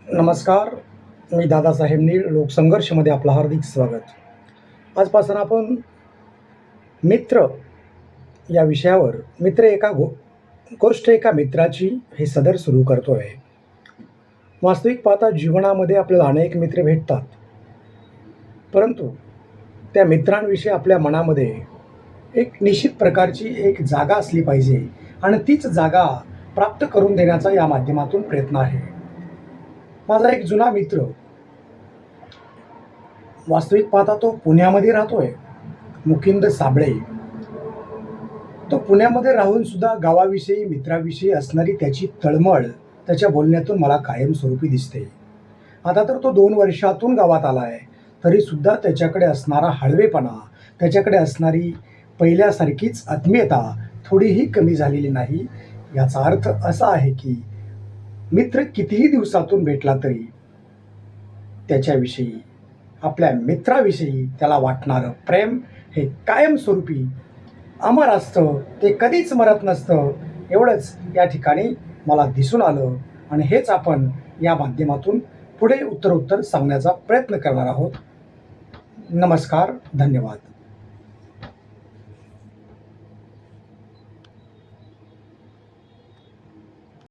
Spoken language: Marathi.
नमस्कार. मी दादासाहेब नीळ लोकसंघर्षमध्ये आपलं हार्दिक स्वागत. आजपासून आपण मित्र या विषयावर गोष्ट एका मित्राची हे सदर सुरू करतो आहे. वास्तविक पाहता जीवनामध्ये आपल्याला अनेक मित्र भेटतात, परंतु त्या मित्रांविषयी आपल्या मनामध्ये एक निश्चित प्रकारची एक जागा असली पाहिजे आणि तीच जागा प्राप्त करून देण्याचा या माध्यमातून प्रयत्न आहे. माझा एक जुना मित्र, वास्तविक पाहता तो पुण्यामध्ये राहतोय, मुकिंद साबळे. तो पुण्यामध्ये राहून सुद्धा गावाविषयी, मित्राविषयी असणारी त्याची तळमळ त्याच्या बोलण्यातून मला कायमस्वरूपी दिसते. आता तर तो 2 वर्षातून गावात आला आहे, तरीसुद्धा त्याच्याकडे असणारा हळवेपणा, त्याच्याकडे असणारी पहिल्यासारखीच आत्मीयता थोडीही कमी झालेली नाही. याचा अर्थ असा आहे की मित्र कितीही दिवसातून भेटला तरी त्याच्याविषयी, आपल्या मित्राविषयी त्याला वाटणारं प्रेम हे कायमस्वरूपी अमर असतं, ते कधीच मरत नसतं. एवढंच या ठिकाणी मला दिसून आलं आणि हेच आपण या माध्यमातून पुढे उत्तरोत्तर सांगण्याचा प्रयत्न करणार आहोत. नमस्कार, धन्यवाद.